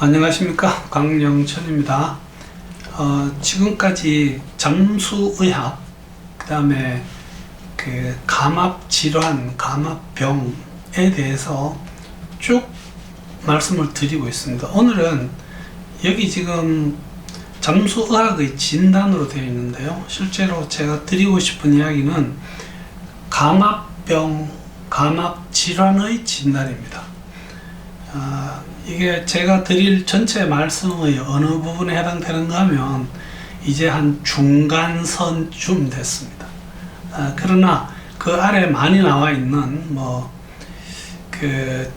안녕하십니까, 강영천입니다. 지금까지 잠수의학, 그 다음에 그 감압질환, 감압병에 대해서 쭉 말씀을 드리고 있습니다. 오늘은 여기 지금 잠수의학의 진단으로 되어 있는데요, 실제로 제가 드리고 싶은 이야기는 감압병, 감압질환의 진단입니다. 이게 제가 드릴 전체 말씀의 어느 부분에 해당되는가 하면 이제 한 중간선쯤 됐습니다. 그러나 그 아래 많이 나와 있는 그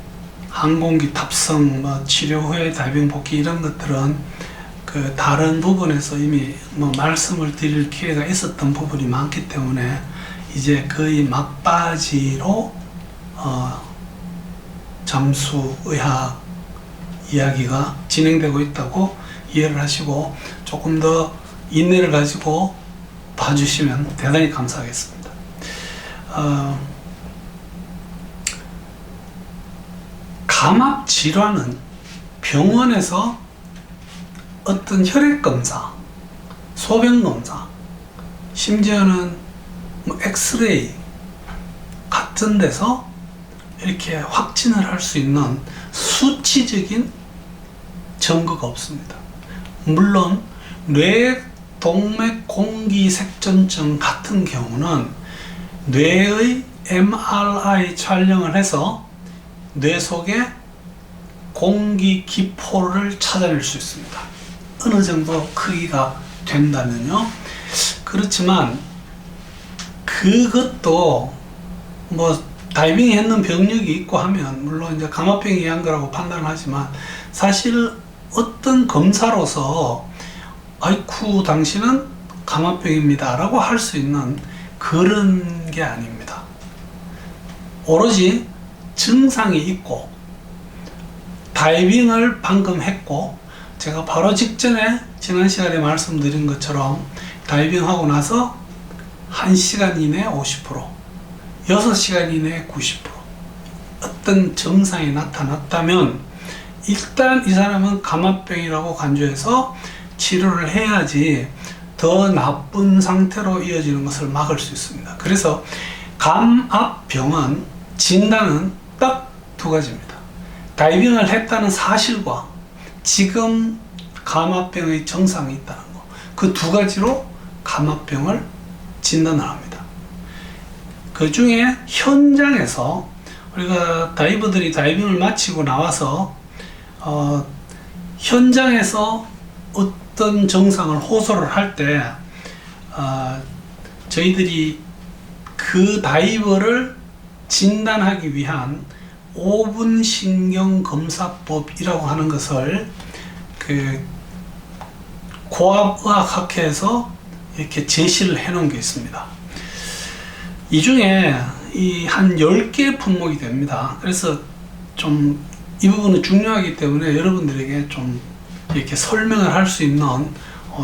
항공기 탑승, 치료 후에 다이빙 복귀 이런 것들은 그 다른 부분에서 이미 말씀을 드릴 기회가 있었던 부분이 많기 때문에 이제 거의 막바지로 잠수의학 이야기가 진행되고 있다고 이해를 하시고 조금 더 인내를 가지고 봐주시면 대단히 감사하겠습니다. 감압질환은 병원에서 어떤 혈액검사, 소변검사, 심지어는 엑스레이 같은 데서 이렇게 확진을 할 수 있는 수치적인 증거가 없습니다. 물론 뇌동맥공기색전증 같은 경우는 뇌의 MRI 촬영을 해서 뇌 속에 공기 기포를 찾아낼 수 있습니다. 어느 정도 크기가 된다면요. 그렇지만 그것도 다이빙 했는 병력이 있고 하면 물론 이제 감압병이 의한 거라고 판단을 하지만 사실 어떤 검사로서 아이쿠 당신은 감압병입니다 라고 할 수 있는 그런 게 아닙니다. 오로지 증상이 있고 다이빙을 방금 했고 제가 바로 직전에 지난 시간에 말씀드린 것처럼 다이빙하고 나서 1시간 이내 50%, 6시간 이내에 90% 어떤 증상이 나타났다면 일단 이 사람은 감압병이라고 간주해서 치료를 해야지 더 나쁜 상태로 이어지는 것을 막을 수 있습니다. 그래서 감압병은 진단은 딱 두 가지입니다. 다이빙을 했다는 사실과 지금 감압병의 증상이 있다는 거, 그 두 가지로 감압병을 진단을 합니다. 그 중에 현장에서 우리가 다이버들이 다이빙을 마치고 나와서 현장에서 어떤 증상을 호소를 할 때 저희들이 그 다이버를 진단하기 위한 5분 신경검사법이라고 하는 것을 그 고압의학학회에서 이렇게 제시를 해 놓은 게 있습니다. 이 중에 한 10개 품목이 됩니다. 그래서 좀 이 부분은 중요하기 때문에 여러분들에게 좀 이렇게 설명을 할 수 있는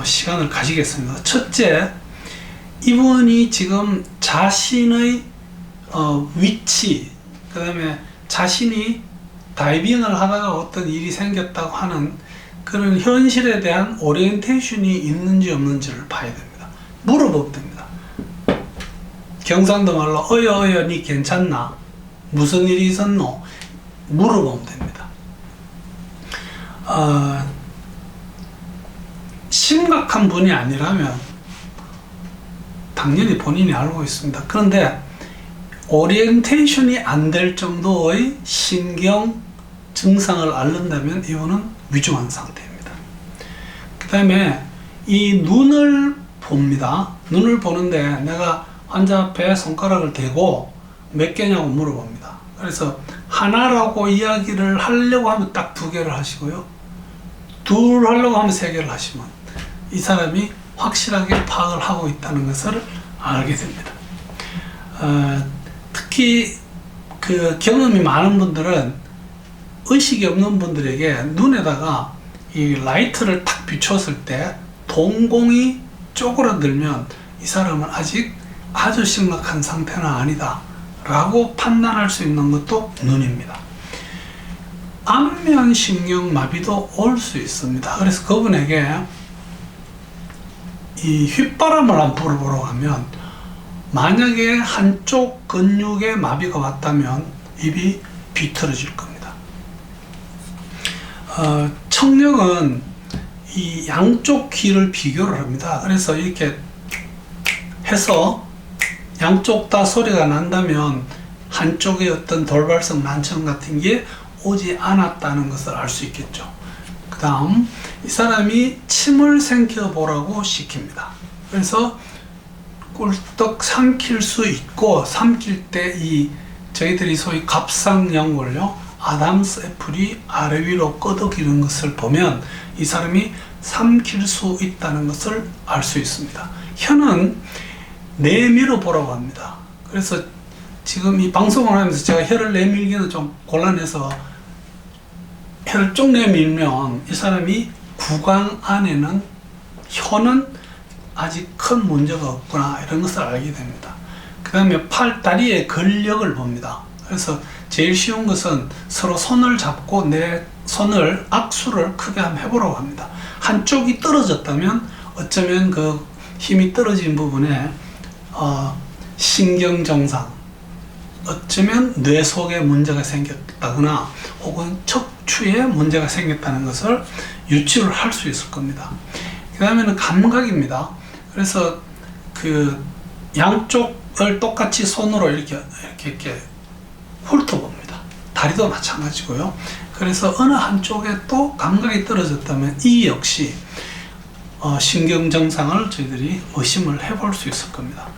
시간을 가지겠습니다. 첫째, 이분이 지금 자신의 위치, 그 다음에 자신이 다이빙을 하다가 어떤 일이 생겼다고 하는 그런 현실에 대한 오리엔테이션이 있는지 없는지를 봐야 됩니다. 물어보면 됩니다. 경상도 말로 어여 니 괜찮나? 무슨 일이 있었노? 물어보면 됩니다. 심각한 분이 아니라면 당연히 본인이 알고 있습니다. 그런데 오리엔테이션이 안 될 정도의 신경 증상을 앓는다면 이분은 위중한 상태입니다. 그 다음에 이 눈을 봅니다. 눈을 보는데 내가 환자 앞에 손가락을 대고 몇 개냐고 물어봅니다. 그래서 하나라고 이야기를 하려고 하면 딱 2개를 하시고요, 둘 하려고 하면 3개를 하시면 이 사람이 확실하게 파악을 하고 있다는 것을 알게 됩니다. 특히 그 경험이 많은 분들은 의식이 없는 분들에게 눈에다가 이 라이트를 탁 비추었을 때 동공이 쪼그라들면 이 사람은 아직 아주 심각한 상태는 아니다 라고 판단할 수 있는 것도 눈입니다. 안면신경마비도 올 수 있습니다. 그래서 그분에게 이 휘바람을 한번 불어보라고 하면, 만약에 한쪽 근육에 마비가 왔다면 입이 비틀어질 겁니다. 청력은 이 양쪽 귀를 비교를 합니다. 그래서 이렇게 해서 양쪽 다 소리가 난다면 한쪽에 어떤 돌발성 난청 같은 게 오지 않았다는 것을 알 수 있겠죠. 그 다음, 이 사람이 침을 삼켜보라고 시킵니다. 그래서 꿀떡 삼킬 수 있고, 삼킬 때 이 저희들이 소위 갑상연골요, 아담스 애플이 아래 위로 끄덕이는 것을 보면 이 사람이 삼킬 수 있다는 것을 알 수 있습니다. 혀는 내밀어 보라고 합니다. 그래서 지금 이 방송을 하면서 제가 혀를 내밀기는 좀 곤란해서, 혀를 쭉 내밀면 이 사람이 구강 안에는, 혀는 아직 큰 문제가 없구나, 이런 것을 알게 됩니다. 그 다음에 팔, 다리의 근력을 봅니다. 그래서 제일 쉬운 것은 서로 손을 잡고 내 손을, 악수를 크게 한번 해보라고 합니다. 한쪽이 떨어졌다면 어쩌면 그 힘이 떨어진 부분에 신경정상, 어쩌면 뇌 속에 문제가 생겼다거나 혹은 척추에 문제가 생겼다는 것을 유추를 할 수 있을 겁니다. 그 다음에는 감각입니다. 그래서 그 양쪽을 똑같이 손으로 이렇게 훑어봅니다. 다리도 마찬가지고요. 그래서 어느 한쪽에 또 감각이 떨어졌다면 이 역시 신경정상을 저희들이 의심을 해볼 수 있을 겁니다.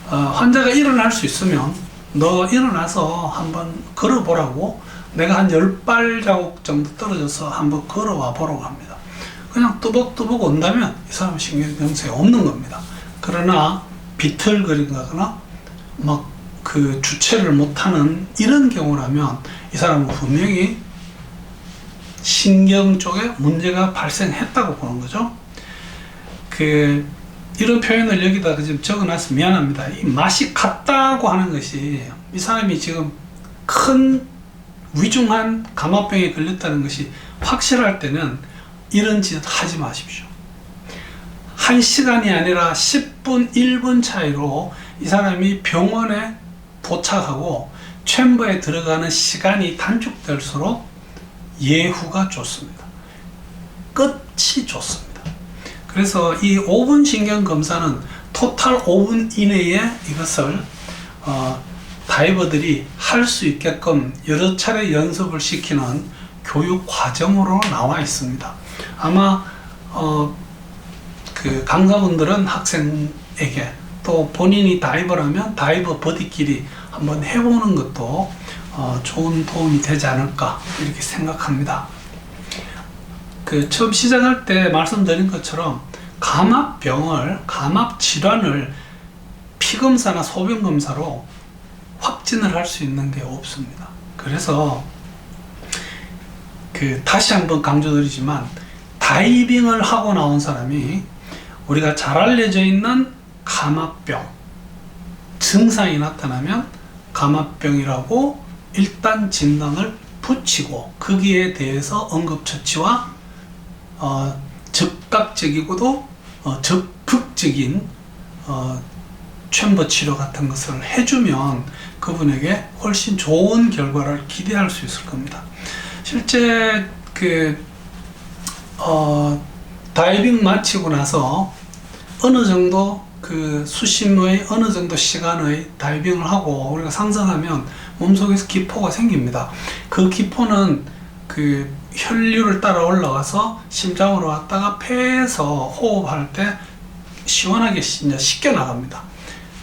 환자가 일어날 수 있으면 너 일어나서 한번 걸어보라고, 내가 한 10발자국 정도 떨어져서 한번 걸어와 보라고 합니다. 그냥 뚜벅뚜벅 온다면 이 사람은 신경정상이 없는 겁니다. 그러나 비틀거리거나 막 그 주체를 못하는 이런 경우라면 이 사람은 분명히 신경 쪽에 문제가 발생했다고 보는 거죠. 이런 표현을 여기다 지금 적어놔서 미안합니다. 이 맛이 같다고 하는 것이, 이 사람이 지금 큰 위중한 감압병에 걸렸다는 것이 확실할 때는 이런 짓 하지 마십시오. 1시간이 아니라 10분, 1분 차이로 이 사람이 병원에 도착하고 챔버에 들어가는 시간이 단축될수록 예후가 좋습니다. 끝이 좋습니다. 그래서 이 5분 신경 검사는 토탈 5분 이내에 이것을 다이버들이 할 수 있게끔 여러 차례 연습을 시키는 교육 과정으로 나와 있습니다. 아마 그 강사분들은 학생에게, 또 본인이 다이버라면 다이버 버디끼리 한번 해보는 것도 좋은 도움이 되지 않을까, 이렇게 생각합니다. 처음 시작할 때 말씀드린 것처럼 감압 질환을 피검사나 소변검사로 확진을 할 수 있는 게 없습니다. 그래서 다시 한번 강조드리지만, 다이빙을 하고 나온 사람이 우리가 잘 알려져 있는 감압병 증상이 나타나면 감압병이라고 일단 진단을 붙이고, 거기에 대해서 응급처치와 즉각적이고도 적극적인 챔버 치료 같은 것을 해주면 그분에게 훨씬 좋은 결과를 기대할 수 있을 겁니다. 실제 다이빙 마치고 나서 어느 정도 수심의 어느 정도 시간의 다이빙을 하고 우리가 상상하면 몸속에서 기포가 생깁니다. 그 기포는 혈류를 따라 올라가서 심장으로 왔다가 폐에서 호흡할 때 시원하게 씻겨 나갑니다.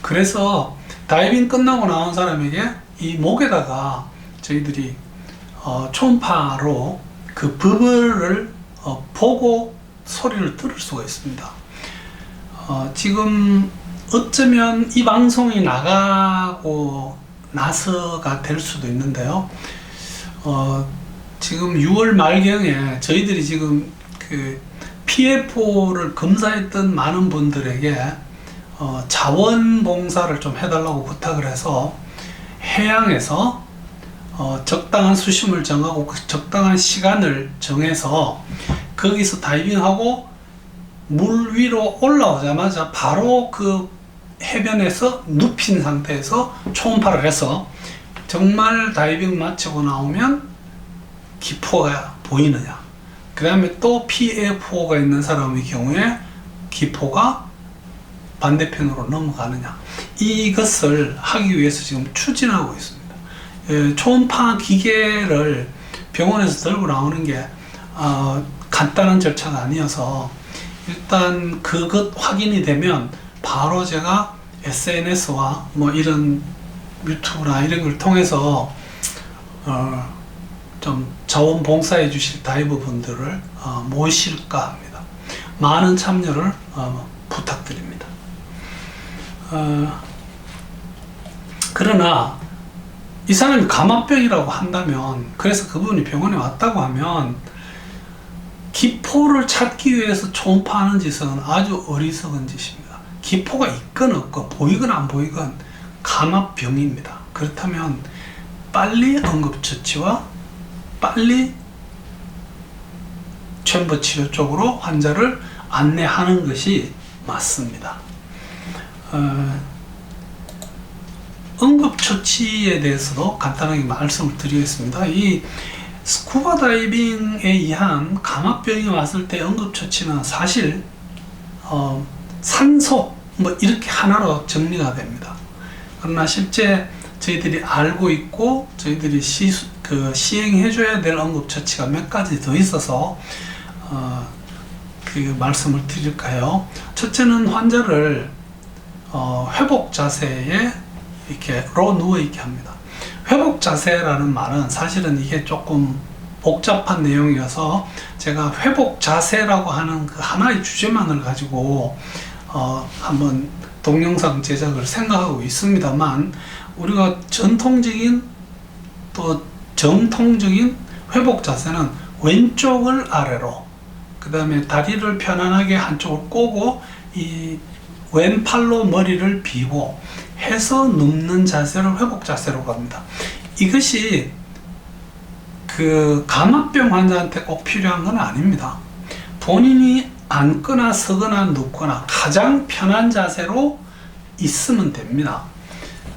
그래서 다이빙 끝나고 나온 사람에게 이 목에다가 저희들이 초음파로 그 버블을 보고 소리를 들을 수가 있습니다. 지금 어쩌면 이 방송이 나가고 나서가 될 수도 있는데요. 지금 6월 말경에 저희들이 지금 PFO를 검사했던 많은 분들에게 자원봉사를 좀 해달라고 부탁을 해서 해양에서 적당한 수심을 정하고 그 적당한 시간을 정해서 거기서 다이빙하고 물 위로 올라오자마자 바로 그 해변에서 눕힌 상태에서 초음파를 해서 정말 다이빙 마치고 나오면 기포가 보이느냐, 그 다음에 또 PFO가 있는 사람의 경우에 기포가 반대편으로 넘어가느냐, 이것을 하기 위해서 지금 추진하고 있습니다. 초음파 기계를 병원에서 들고 나오는 게 간단한 절차가 아니어서 일단 그것 확인이 되면 바로 제가 SNS와 뭐 이런 유튜브나 이런 걸 통해서 좀 자원봉사해 주실 다이버 분들을 모실까 합니다. 많은 참여를 부탁드립니다. 그러나 이 사람이 감압병이라고 한다면, 그래서 그분이 병원에 왔다고 하면 기포를 찾기 위해서 초음파하는 짓은 아주 어리석은 짓입니다. 기포가 있건 없건 보이건 안 보이건 감압병입니다. 그렇다면 빨리 응급처치와 빨리 챔버 치료 쪽으로 환자를 안내하는 것이 맞습니다. 응급처치에 대해서도 간단하게 말씀을 드리겠습니다. 이 스쿠버 다이빙에 의한 감압병이 왔을 때 응급처치는 사실 산소 뭐 이렇게 하나로 정리가 됩니다. 그러나 실제 저희들이 알고 있고 저희들이 시행해 줘야 될 응급처치가 몇 가지 더 있어서 그 말씀을 드릴까요? 첫째는 환자를 회복 자세에 이렇게 누워 있게 합니다. 회복 자세라는 말은 사실은 이게 조금 복잡한 내용이어서 제가 회복 자세라고 하는 그 하나의 주제만을 가지고 한번 동영상 제작을 생각하고 있습니다만, 우리가 전통적인 또 정통적인 회복 자세는 왼쪽을 아래로, 그 다음에 다리를 편안하게 한쪽을 꼬고 이 왼팔로 머리를 비고 해서 눕는 자세를 회복 자세라고 합니다. 이것이 그 감압병 환자한테 꼭 필요한 건 아닙니다. 본인이 앉거나 서거나 눕거나 가장 편한 자세로 있으면 됩니다.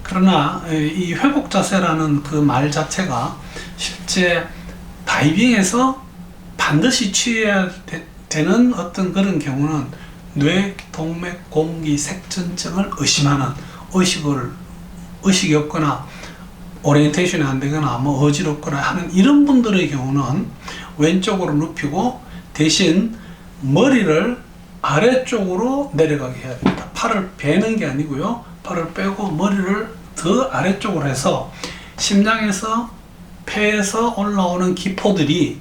그러나 이 회복 자세라는 그 말 자체가 실제 다이빙에서 반드시 취해야 되는 어떤 그런 경우는 뇌, 동맥, 공기, 색전증을 의심하는, 의식이 없거나 오리엔테이션이 안 되거나 뭐 어지럽거나 하는 이런 분들의 경우는 왼쪽으로 눕히고 대신 머리를 아래쪽으로 내려가게 해야 됩니다. 팔을 베는 게 아니고요, 팔을 빼고 머리를 더 아래쪽으로 해서 심장에서 폐에서 올라오는 기포들이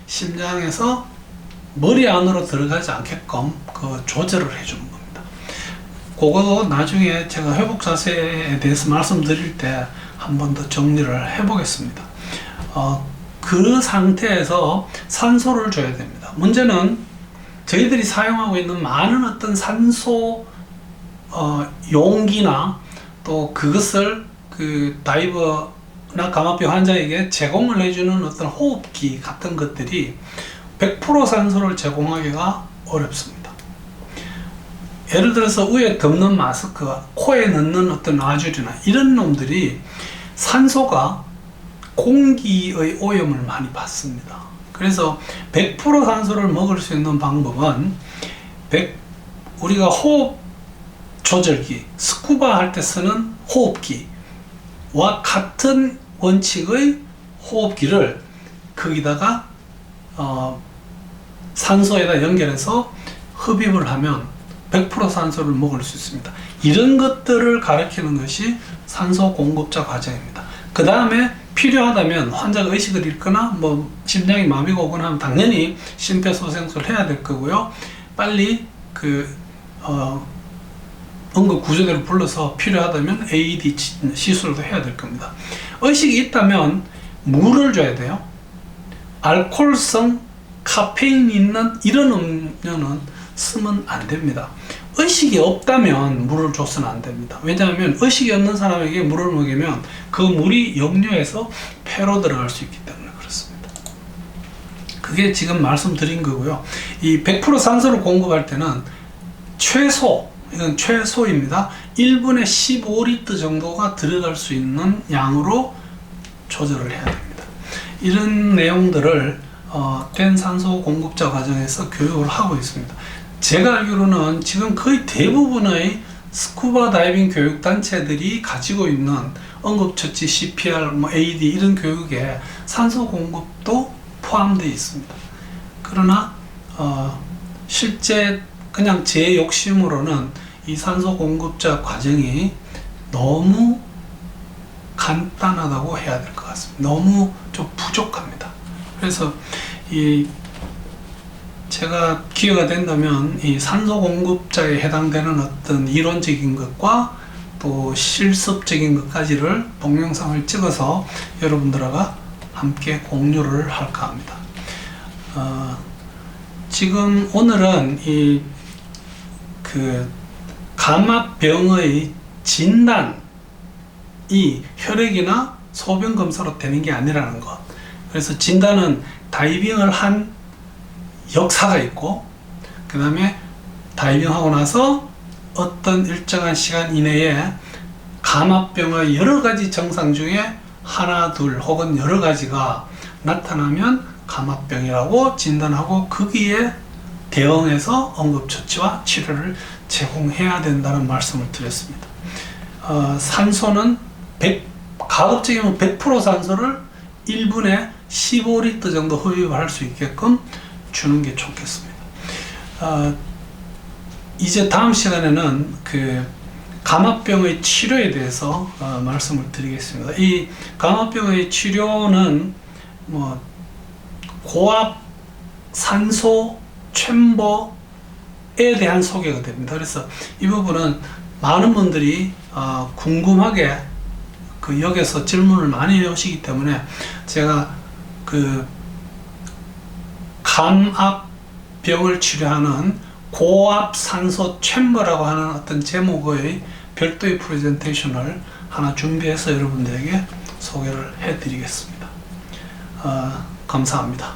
심장에서 머리 안으로 들어가지 않게끔 그 조절을 해주는 겁니다. 그거 나중에 제가 회복 자세에 대해서 말씀드릴 때 한 번 더 정리를 해 보겠습니다. 그 상태에서 산소를 줘야 됩니다. 문제는 저희들이 사용하고 있는 많은 어떤 산소 용기나 또 그것을 그 다이버나 감압병 환자에게 제공을 해주는 어떤 호흡기 같은 것들이 100% 산소를 제공하기가 어렵습니다. 예를 들어서 위에 덮는 마스크, 코에 넣는 어떤 아줄이나 이런 놈들이 산소가 공기의 오염을 많이 받습니다. 그래서 100% 산소를 먹을 수 있는 방법은 우리가 호흡 조절기, 스쿠버 할 때 쓰는 호흡기와 같은 원칙의 호흡기를 거기다가 산소에다 연결해서 흡입을 하면 100% 산소를 먹을 수 있습니다. 이런 것들을 가르치는 것이 산소 공급자 과정입니다. 그 다음에 필요하다면 환자가 의식을 잃거나 뭐 심장이 마비가 오거나 하면 당연히 심폐소생술을 해야 될 거고요. 빨리 응급구조대를 불러서 필요하다면 AED 시술도 해야 될 겁니다. 의식이 있다면 물을 줘야 돼요. 알코올성 카페인 있는 이런 음료는 쓰면 안 됩니다. 의식이 없다면 물을 줘서는 안 됩니다. 왜냐하면 의식이 없는 사람에게 물을 먹이면 그 물이 역류해서 폐로 들어갈 수 있기 때문에 그렇습니다. 그게 지금 말씀드린 거고요. 이 100% 산소를 공급할 때는 최소, 이건 최소입니다. 1분에 15리터 정도가 들어갈 수 있는 양으로 조절을 해야 됩니다. 이런 내용들을 된 산소 공급자 과정에서 교육을 하고 있습니다. 제가 알기로는 지금 거의 대부분의 스쿠버 다이빙 교육 단체들이 가지고 있는 응급처치, CPR, AD 이런 교육에 산소 공급도 포함되어 있습니다. 그러나 실제 그냥 제 욕심으로는 이 산소 공급자 과정이 너무 간단하다고 해야 될 것 같습니다. 너무 좀 부족합니다. 그래서 제가 기회가 된다면 이 산소 공급자에 해당되는 어떤 이론적인 것과 또 실습적인 것까지를 동영상을 찍어서 여러분들과 함께 공유를 할까 합니다. 지금 오늘은 감압병의 진단이 혈액이나 소변 검사로 되는 게 아니라는 것. 그래서 진단은 다이빙을 한 역사가 있고, 그 다음에 다이빙하고 나서 어떤 일정한 시간 이내에 감압병의 여러 가지 증상 중에 하나, 둘 혹은 여러 가지가 나타나면 감압병이라고 진단하고 거기에 대응해서 응급처치와 치료를 제공해야 된다는 말씀을 드렸습니다. 산소는 가급적이면 100% 산소를 1분에 15리터 정도 흡입할 수 있게끔 주는 게 좋겠습니다. 이제 다음 시간에는 감압병의 치료에 대해서 말씀을 드리겠습니다. 이 감압병의 치료는 고압 산소 챔버에 대한 소개가 됩니다. 그래서 이 부분은 많은 분들이 궁금하게 여기서 질문을 많이 해오시기 때문에 제가 감압병을 치료하는 고압 산소 챔버라고 하는 어떤 제목의 별도의 프레젠테이션을 하나 준비해서 여러분들에게 소개를 해 드리겠습니다. 감사합니다.